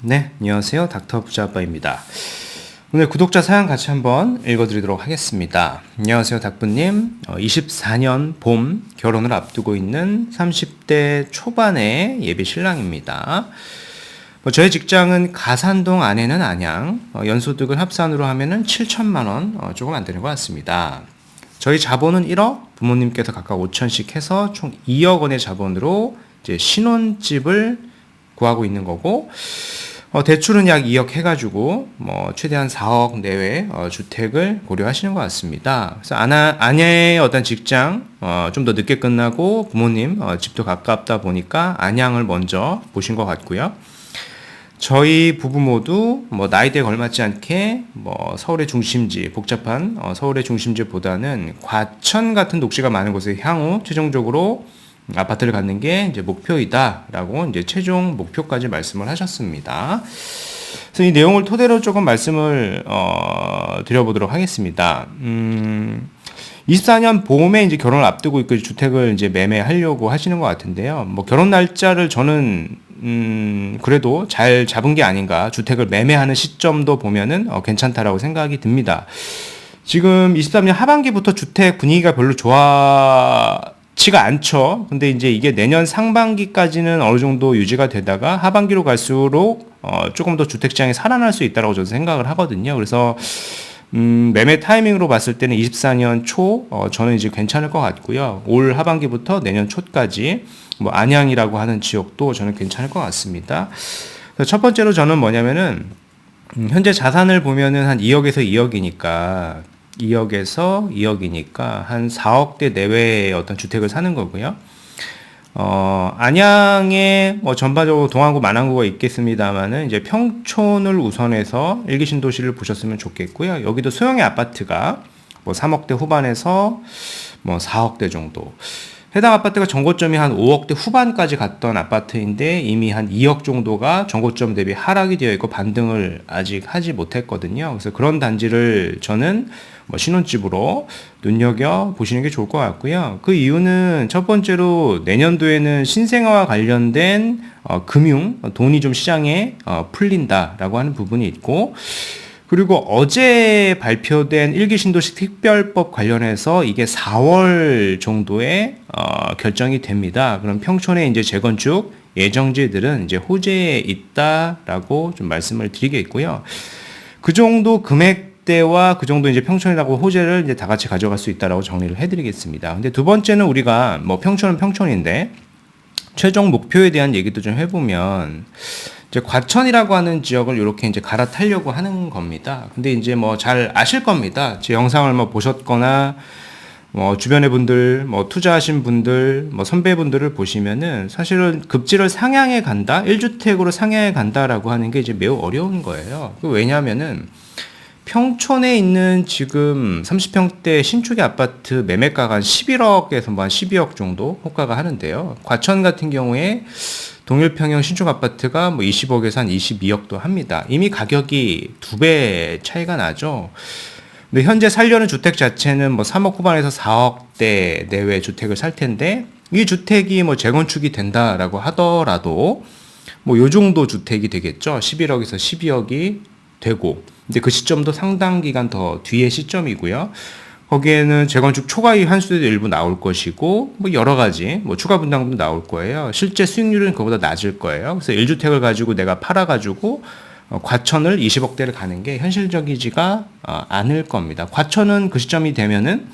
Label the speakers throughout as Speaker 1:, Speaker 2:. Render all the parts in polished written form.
Speaker 1: 네, 안녕하세요. 닥터 부자 아빠입니다. 오늘 구독자 사연 같이 한번 읽어드리도록 하겠습니다. 안녕하세요, 닥부님. 24년 봄 결혼을 앞두고 있는 30대 초반의 예비 신랑입니다. 저의 직장은 가산동 안에는 안양, 연소득을 합산으로 하면은 7천만 원 조금 안 되는 것 같습니다. 저희 자본은 1억, 부모님께서 각각 5천씩 해서 총 2억 원의 자본으로 이제 신혼집을 구하고 있는 거고, 대출은 약 2억 해가지고 최대한 4억 내외 주택을 고려하시는 것 같습니다. 그래서 아내의 어떤 직장 좀 더 늦게 끝나고 부모님 집도 가깝다 보니까 안양을 먼저 보신 것 같고요. 저희 부부 모두 나이대에 걸맞지 않게 서울의 중심지, 복잡한 서울의 중심지보다는 과천 같은 녹지가 많은 곳에 향후 최종적으로 아파트를 갖는 게 이제 목표이다라고 이제 최종 목표까지 말씀을 하셨습니다. 그래서 이 내용을 토대로 조금 말씀을 드려보도록 하겠습니다. 24년 봄에 이제 결혼을 앞두고 있고 주택을 이제 매매하려고 하시는 것 같은데요. 결혼 날짜를 저는 그래도 잘 잡은 게 아닌가. 주택을 매매하는 시점도 보면은 괜찮다라고 생각이 듭니다. 지금 23년 하반기부터 주택 분위기가 별로 좋지가 않죠. 근데 이제 이게 내년 상반기까지는 어느 정도 유지가 되다가 하반기로 갈수록 조금 더 주택 시장이 살아날 수 있다라고 저는 생각을 하거든요. 그래서 매매 타이밍으로 봤을 때는 24년 초 저는 이제 괜찮을 것 같고요. 올 하반기부터 내년 초까지 안양이라고 하는 지역도 저는 괜찮을 것 같습니다. 첫 번째로 저는 뭐냐면은 현재 자산을 보면은 한 2억에서 2억이니까 한 4억대 내외의 어떤 주택을 사는 거고요. 안양에 전반적으로 동안구, 만안구가 있겠습니다만은 이제 평촌을 우선해서 일기 신도시를 보셨으면 좋겠고요. 여기도 소형의 아파트가 3억대 후반에서 4억대 정도. 해당 아파트가 정고점이 한 5억대 후반까지 갔던 아파트인데 이미 한 2억 정도가 정고점 대비 하락이 되어 있고 반등을 아직 하지 못했거든요. 그래서 그런 단지를 저는 신혼집으로 눈여겨 보시는 게 좋을 것 같고요. 그 이유는 첫 번째로 내년도에는 신생아와 관련된 금융, 돈이 좀 시장에 풀린다라고 하는 부분이 있고, 그리고 어제 발표된 일기 신도시 특별법 관련해서 이게 4월 정도에 결정이 됩니다. 그럼 평촌에 이제 재건축 예정지들은 이제 호재에 있다라고 좀 말씀을 드리겠고요. 그 정도 금액대와 그 정도 이제 평촌이라고 호재를 이제 다 같이 가져갈 수 있다라고 정리를 해드리겠습니다. 근데 두 번째는 우리가 평촌은 평촌인데 최종 목표에 대한 얘기도 좀 해보면. 이제 과천이라고 하는 지역을 이렇게 이제 갈아타려고 하는 겁니다. 근데 이제 잘 아실 겁니다. 제 영상을 보셨거나 주변의 분들, 투자하신 분들, 선배분들을 보시면은 사실은 급지를 상향해 간다, 1주택으로 상향해 간다라고 하는 게 이제 매우 어려운 거예요. 왜냐하면은 평촌에 있는 지금 30평대 신축의 아파트 매매가가 한 11억에서 한 12억 정도 호가가 하는데요. 과천 같은 경우에 동일평형 신축 아파트가 20억에서 한 22억도 합니다. 이미 가격이 2배 차이가 나죠. 근데 현재 살려는 주택 자체는 3억 후반에서 4억대 내외 주택을 살 텐데, 이 주택이 재건축이 된다라고 하더라도 요 정도 주택이 되겠죠. 11억에서 12억이 되고, 근데 그 시점도 상당 기간 더 뒤의 시점이고요. 거기에는 재건축 초과이익 환수도 일부 나올 것이고, 여러 가지, 추가 분담금도 나올 거예요. 실제 수익률은 그보다 낮을 거예요. 그래서 1주택을 가지고 내가 팔아가지고, 과천을 20억대를 가는 게 현실적이지가 않을 겁니다. 과천은 그 시점이 되면은,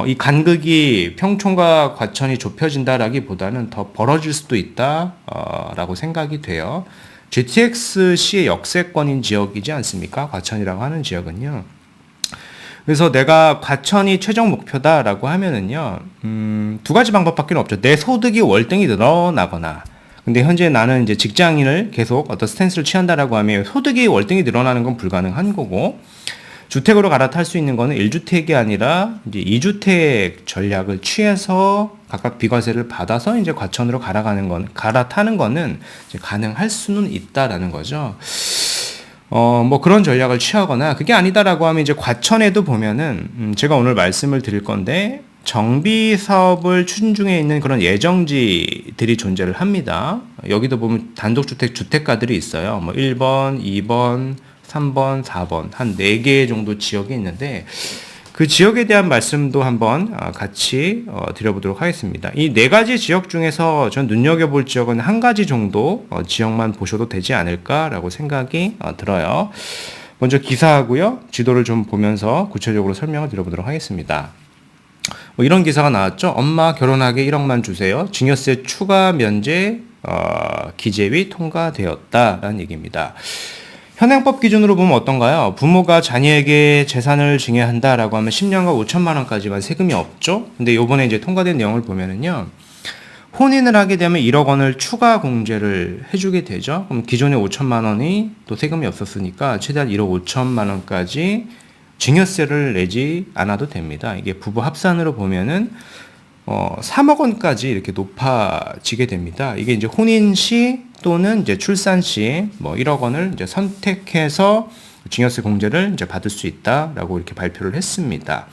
Speaker 1: 이 간극이 평촌과 과천이 좁혀진다라기보다는 더 벌어질 수도 있다라고 생각이 돼요. GTX시의 역세권인 지역이지 않습니까? 과천이라고 하는 지역은요. 그래서 내가 과천이 최종 목표다라고 하면은요, 두 가지 방법밖에 없죠. 내 소득이 월등히 늘어나거나, 근데 현재 나는 이제 직장인을 계속 어떤 스탠스를 취한다라고 하면 소득이 월등히 늘어나는 건 불가능한 거고, 주택으로 갈아탈 수 있는 거는 1주택이 아니라 이제 2주택 전략을 취해서 각각 비과세를 받아서 이제 과천으로 갈아타는 거는 이제 가능할 수는 있다라는 거죠. 그런 전략을 취하거나 그게 아니다라고 하면 이제 과천에도 보면은 제가 오늘 말씀을 드릴 건데, 정비 사업을 추진 중에 있는 그런 예정지들이 존재를 합니다. 여기도 보면 단독주택 주택가들이 있어요. 뭐 1번, 2번, 3번, 4번 한 4개 정도 지역이 있는데 그 지역에 대한 말씀도 한번 같이 드려보도록 하겠습니다. 이 4가지 지역 중에서 전 눈여겨볼 지역은 한 가지 정도 지역만 보셔도 되지 않을까라고 생각이 들어요. 먼저 기사하고요. 지도를 좀 보면서 구체적으로 설명을 드려보도록 하겠습니다. 뭐 이런 기사가 나왔죠. 엄마 결혼하게 1억만 주세요. 증여세 추가 면제 기재위 통과되었다라는 얘기입니다. 현행법 기준으로 보면 어떤가요? 부모가 자녀에게 재산을 증여한다라고 하면 10년간 5천만 원까지만 세금이 없죠. 근데 이번에 이제 통과된 내용을 보면은요. 혼인을 하게 되면 1억 원을 추가 공제를 해주게 되죠. 그럼 기존에 5천만 원이 또 세금이 없었으니까 최대한 1억 5천만 원까지 증여세를 내지 않아도 됩니다. 이게 부부 합산으로 보면은 3억 원까지 이렇게 높아지게 됩니다. 이게 이제 혼인 시 또는 이제 출산 시 뭐 1억 원을 이제 선택해서 증여세 공제를 이제 받을 수 있다라고 이렇게 발표를 했습니다.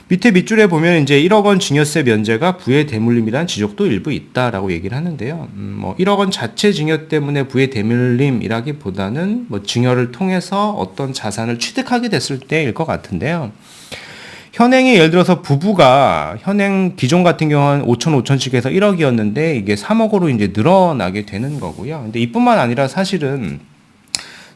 Speaker 1: 밑에 밑줄에 보면 이제 1억 원 증여세 면제가 부의 대물림이라는 지적도 일부 있다라고 얘기를 하는데요. 뭐 1억 원 자체 증여 때문에 부의 대물림이라기보다는 뭐 증여를 통해서 어떤 자산을 취득하게 됐을 때일 것 같은데요. 현행이 예를 들어서 부부가 현행 기존 같은 경우는 5천씩 해서 1억이었는데 이게 3억으로 이제 늘어나게 되는 거고요. 근데 이뿐만 아니라 사실은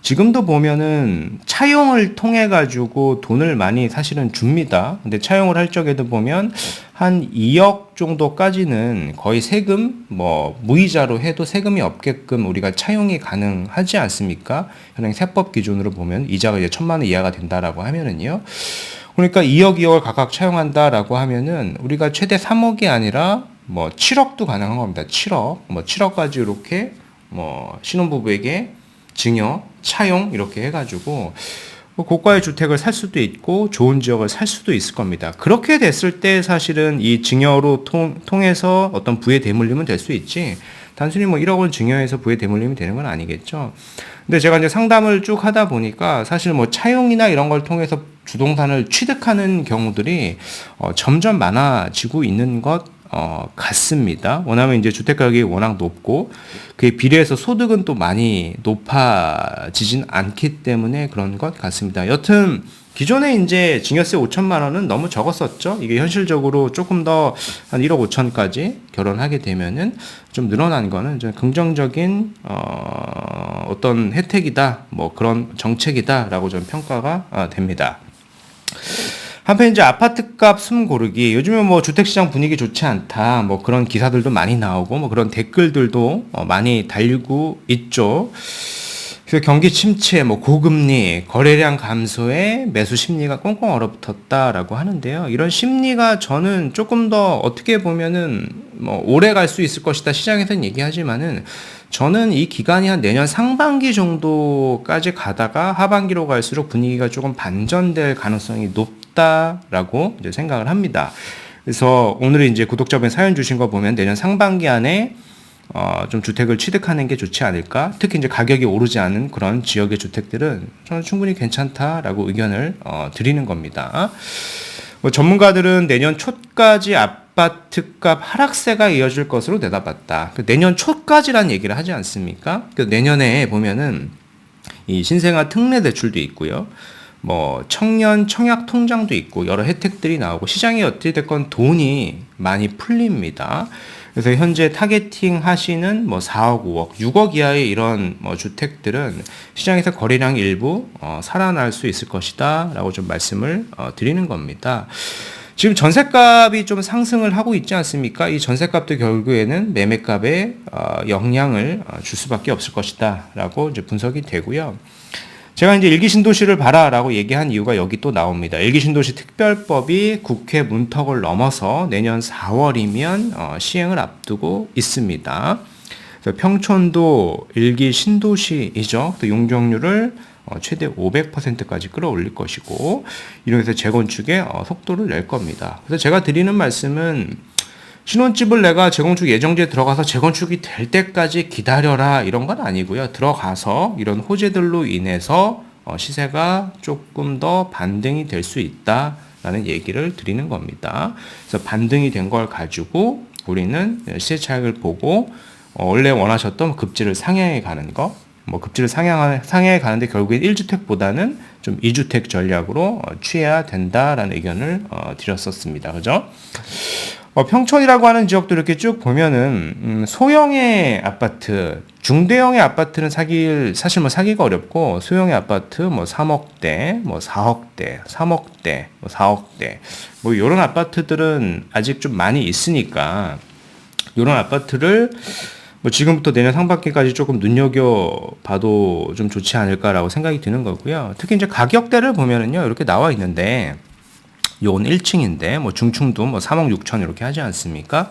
Speaker 1: 지금도 보면은 차용을 통해 가지고 돈을 많이 사실은 줍니다. 근데 차용을 할 적에도 보면 한 2억 정도까지는 거의 세금 뭐 무이자로 해도 세금이 없게끔 우리가 차용이 가능하지 않습니까? 현행 세법 기준으로 보면 이자가 이제 1,000만 원 이하가 된다라고 하면은요. 그러니까 2억, 2억을 각각 차용한다라고 하면은 우리가 최대 3억이 아니라 뭐 7억도 가능한 겁니다. 7억. 뭐 7억까지 이렇게 뭐 신혼부부에게 증여, 차용 이렇게 해가지고 고가의 주택을 살 수도 있고 좋은 지역을 살 수도 있을 겁니다. 그렇게 됐을 때 사실은 이 증여로 통해서 어떤 부의 대물림은 될 수 있지 단순히 뭐 1억 원 증여해서 부의 대물림이 되는 건 아니겠죠. 근데 제가 이제 상담을 쭉 하다 보니까 사실 뭐 차용이나 이런 걸 통해서 주동산을 취득하는 경우들이 점점 많아지고 있는 것 같습니다. 왜냐하면 이제 주택 가격이 워낙 높고 그에 비례해서 소득은 또 많이 높아지진 않기 때문에 그런 것 같습니다. 여튼 기존에 이제 증여세 5천만 원은 너무 적었었죠. 이게 현실적으로 조금 더 한 1억 5천까지 결혼하게 되면은 좀 늘어난 거는 좀 긍정적인 어떤 혜택이다, 뭐 그런 정책이다라고 좀 평가가 됩니다. 한편 이제 아파트값 숨 고르기 요즘에 뭐 주택시장 분위기 좋지 않다 뭐 그런 기사들도 많이 나오고 뭐 그런 댓글들도 많이 달리고 있죠. 그래서 경기 침체, 뭐 고금리, 거래량 감소에 매수 심리가 꽁꽁 얼어붙었다라고 하는데요. 이런 심리가 저는 조금 더 어떻게 보면은 뭐 오래 갈 수 있을 것이다 시장에서는 얘기하지만은 저는 이 기간이 한 내년 상반기 정도까지 가다가 하반기로 갈수록 분위기가 조금 반전될 가능성이 높다라고 이제 생각을 합니다. 그래서 오늘 이제 구독자분 사연 주신 거 보면 내년 상반기 안에 좀 주택을 취득하는 게 좋지 않을까? 특히 이제 가격이 오르지 않은 그런 지역의 주택들은 저는 충분히 괜찮다라고 의견을 드리는 겁니다. 뭐 전문가들은 내년 초까지 아파트값 하락세가 이어질 것으로 내다봤다. 내년 초까지란 얘기를 하지 않습니까? 내년에 보면은 이 신생아 특례 대출도 있고요. 뭐 청년 청약 통장도 있고 여러 혜택들이 나오고 시장에 어떻게 됐건 돈이 많이 풀립니다. 그래서 현재 타겟팅 하시는 뭐 4억, 5억, 6억 이하의 이런 뭐 주택들은 시장에서 거래량이 일부 살아날 수 있을 것이다라고 좀 말씀을 드리는 겁니다. 지금 전셋값이 좀 상승을 하고 있지 않습니까? 이 전셋값도 결국에는 매매값에 영향을 줄 수밖에 없을 것이다라고 이제 분석이 되고요. 제가 이제 일기 신도시를 봐라라고 얘기한 이유가 여기 또 나옵니다. 일기 신도시 특별법이 국회 문턱을 넘어서 내년 4월이면 시행을 앞두고 있습니다. 그래서 평촌도 일기 신도시이죠. 또 용적률을 최대 500%까지 끌어올릴 것이고 이렇게 해서 재건축에 속도를 낼 겁니다. 그래서 제가 드리는 말씀은 신혼집을 내가 재건축 예정지에 들어가서 재건축이 될 때까지 기다려라 이런 건 아니고요. 들어가서 이런 호재들로 인해서 시세가 조금 더 반등이 될 수 있다라고 라는 얘기를 드리는 겁니다. 그래서 반등이 된 걸 가지고 우리는 시세 차익을 보고 원래 원하셨던 급지를 상향해 가는 거, 뭐 급지를 상향해 가는데 결국엔 1주택보다는 좀 2주택 전략으로 취해야 된다라는 의견을 드렸었습니다. 그죠? 평촌이라고 하는 지역도 이렇게 쭉 보면은 소형의 아파트, 중대형의 아파트는 사실 뭐 사기가 어렵고, 소형의 아파트 뭐 3억대, 뭐 4억대, 3억대, 뭐 4억대, 뭐 이런 아파트들은 아직 좀 많이 있으니까 이런 아파트를 뭐 지금부터 내년 상반기까지 조금 눈여겨봐도 좀 좋지 않을까라고 생각이 드는 거고요. 특히 이제 가격대를 보면은요, 이렇게 나와 있는데, 요건 1층인데, 뭐 중층도 뭐 3억 6천 이렇게 하지 않습니까?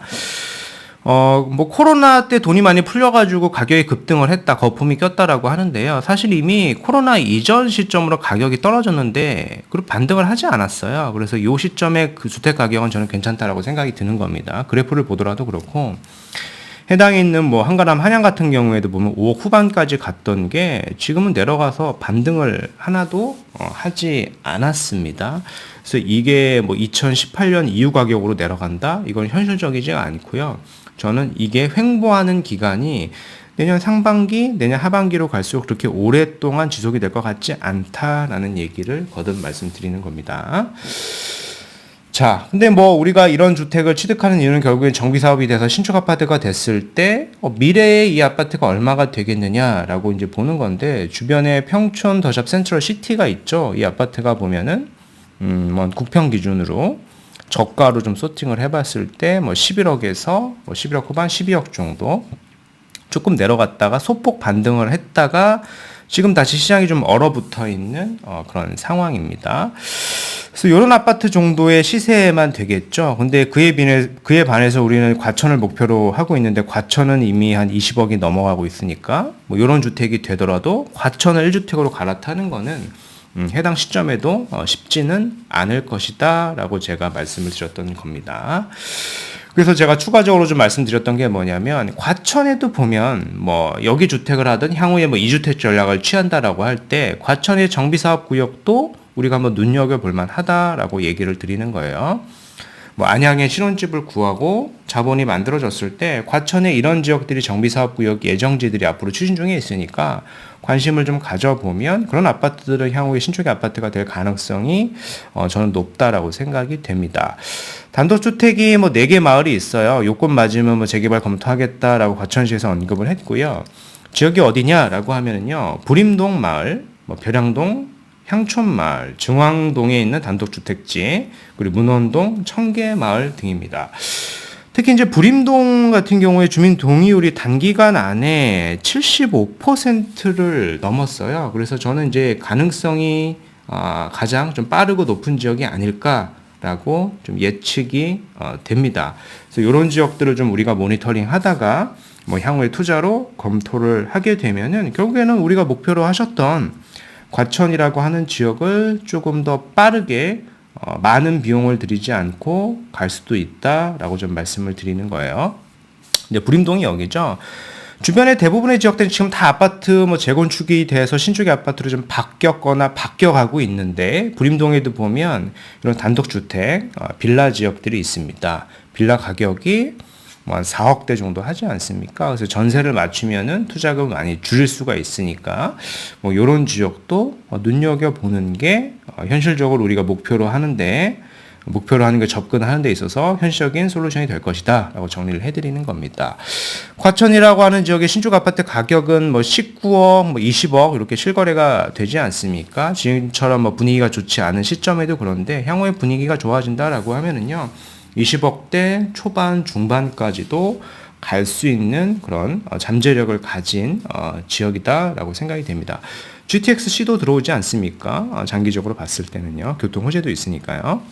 Speaker 1: 뭐 코로나 때 돈이 많이 풀려가지고 가격이 급등을 했다, 거품이 꼈다라고 하는데요. 사실 이미 코로나 이전 시점으로 가격이 떨어졌는데, 그리고 반등을 하지 않았어요. 그래서 요 시점에 그 주택 가격은 저는 괜찮다라고 생각이 드는 겁니다. 그래프를 보더라도 그렇고, 해당에 있는 뭐 한가람 한양 같은 경우에도 보면 5억 후반까지 갔던 게 지금은 내려가서 반등을 하나도 하지 않았습니다. 그래서 이게 뭐 2018년 이후 가격으로 내려간다? 이건 현실적이지 않고요. 저는 이게 횡보하는 기간이 내년 상반기, 내년 하반기로 갈수록 그렇게 오랫동안 지속이 될 것 같지 않다라는 얘기를 거듭 말씀드리는 겁니다. 자, 근데 뭐 우리가 이런 주택을 취득하는 이유는 결국엔 정비 사업이 돼서 신축 아파트가 됐을 때 미래에 이 아파트가 얼마가 되겠느냐라고 이제 보는 건데, 주변에 평촌 더샵 센트럴 시티가 있죠. 이 아파트가 보면은 뭐 국평 기준으로 저가로 좀 소팅을 해봤을 때 뭐 11억에서 뭐 11억 후반 12억 정도 조금 내려갔다가 소폭 반등을 했다가 지금 다시 시장이 좀 얼어붙어 있는 그런 상황입니다. 그래서 이런 아파트 정도의 시세만 되겠죠. 근데 그에 반해서 우리는 과천을 목표로 하고 있는데, 과천은 이미 한 20억이 넘어가고 있으니까 뭐 이런 주택이 되더라도 과천을 1주택으로 갈아타는 거는 해당 시점에도 쉽지는 않을 것이다 라고 제가 말씀을 드렸던 겁니다. 그래서 제가 추가적으로 좀 말씀드렸던 게 뭐냐면, 과천에도 보면 뭐 여기 주택을 하든 향후에 뭐 2주택 전략을 취한다라고 할 때 과천의 정비사업 구역도 우리가 한번 눈여겨볼 만하다라고 얘기를 드리는 거예요. 뭐 안양에 신혼집을 구하고 자본이 만들어졌을 때 과천에 이런 지역들이 정비사업구역 예정지들이 앞으로 추진 중에 있으니까 관심을 좀 가져보면 그런 아파트들은 향후에 신축의 아파트가 될 가능성이 저는 높다라고 생각이 됩니다. 단독주택이 뭐 4개 마을이 있어요. 요건 맞으면 뭐 재개발 검토하겠다라고 과천시에서 언급을 했고요. 지역이 어디냐라고 하면은요, 부림동 마을, 뭐 벼량동, 향촌마을, 중앙동에 있는 단독주택지, 그리고 문원동, 청계마을 등입니다. 특히 이제 부림동 같은 경우에 주민 동의율이 단기간 안에 75%를 넘었어요. 그래서 저는 이제 가능성이 가장 좀 빠르고 높은 지역이 아닐까라고 좀 예측이 됩니다. 그래서 이런 지역들을 좀 우리가 모니터링 하다가 뭐 향후에 투자로 검토를 하게 되면은 결국에는 우리가 목표로 하셨던 과천이라고 하는 지역을 조금 더 빠르게 많은 비용을 들이지 않고 갈 수도 있다라고 좀 말씀을 드리는 거예요. 이제 부림동이 여기죠. 주변에 대부분의 지역들은 지금 다 아파트 뭐 재건축이 돼서 신축의 아파트로 좀 바뀌었거나 바뀌어가고 있는데, 부림동에도 보면 이런 단독주택, 빌라 지역들이 있습니다. 빌라 가격이 뭐 한 4억대 정도 하지 않습니까? 그래서 전세를 맞추면은 투자금을 많이 줄일 수가 있으니까 뭐 이런 지역도 눈여겨보는 게 현실적으로 우리가 목표로 하는 게 접근하는 데 있어서 현실적인 솔루션이 될 것이다 라고 정리를 해드리는 겁니다. 과천이라고 하는 지역의 신축 아파트 가격은 뭐 19억, 뭐 20억 이렇게 실거래가 되지 않습니까? 지금처럼 뭐 분위기가 좋지 않은 시점에도 그런데 향후에 분위기가 좋아진다라고 하면은요, 20억대 초반 중반까지도 갈 수 있는 그런 잠재력을 가진 지역이다라고 생각이 됩니다. GTX-C도 들어오지 않습니까? 장기적으로 봤을 때는요. 교통 호재도 있으니까요.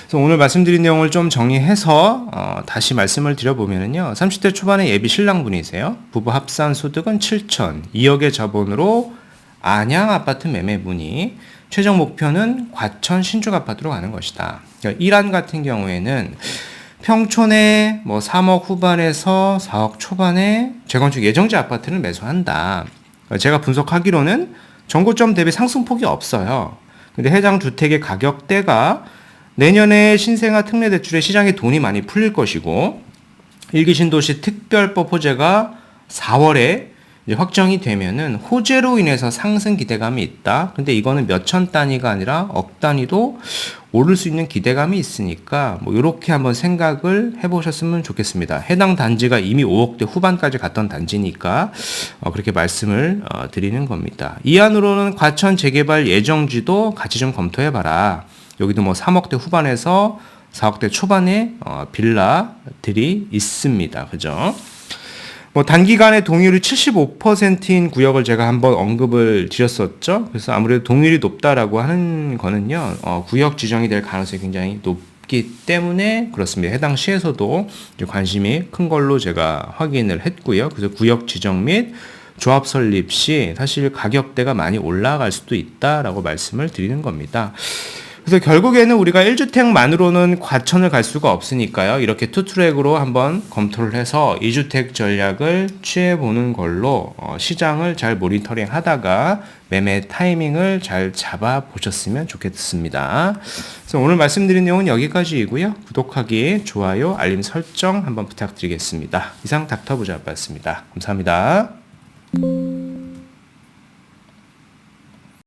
Speaker 1: 그래서 오늘 말씀드린 내용을 좀 정리해서 다시 말씀을 드려보면은요, 30대 초반의 예비 신랑분이세요. 부부 합산 소득은 7천, 2억의 자본으로 안양 아파트 매매 문의, 최종 목표는 과천 신축 아파트로 가는 것이다. 그러니까 이란 같은 경우에는 평촌에 뭐 3억 후반에서 4억 초반에 재건축 예정지 아파트를 매수한다. 제가 분석하기로는 정고점 대비 상승폭이 없어요. 근데 해당 주택의 가격대가 내년에 신생아 특례 대출에 시장에 돈이 많이 풀릴 것이고 일기 신도시 특별법 호재가 4월에 이제 확정이 되면은 호재로 인해서 상승 기대감이 있다. 근데 이거는 몇천 단위가 아니라 억 단위도 오를 수 있는 기대감이 있으니까 뭐 이렇게 한번 생각을 해보셨으면 좋겠습니다. 해당 단지가 이미 5억대 후반까지 갔던 단지니까 그렇게 말씀을 드리는 겁니다. 이 안으로는 과천 재개발 예정지도 같이 좀 검토해봐라. 여기도 뭐 3억대 후반에서 4억대 초반에 빌라들이 있습니다. 그죠? 뭐 단기간에 동의율이 75%인 구역을 제가 한번 언급을 드렸었죠. 그래서 아무래도 동의율이 높다라고 하는 거는요, 구역 지정이 될 가능성이 굉장히 높기 때문에 그렇습니다. 해당 시에서도 관심이 큰 걸로 제가 확인을 했고요. 그래서 구역 지정 및 조합 설립 시 사실 가격대가 많이 올라갈 수도 있다라고 말씀을 드리는 겁니다. 그래서 결국에는 우리가 1주택만으로는 과천을 갈 수가 없으니까요. 이렇게 투트랙으로 한번 검토를 해서 2주택 전략을 취해보는 걸로 시장을 잘 모니터링 하다가 매매 타이밍을 잘 잡아보셨으면 좋겠습니다. 그래서 오늘 말씀드린 내용은 여기까지이고요. 구독하기, 좋아요, 알림 설정 한번 부탁드리겠습니다. 이상 닥터부자였습니다. 감사합니다.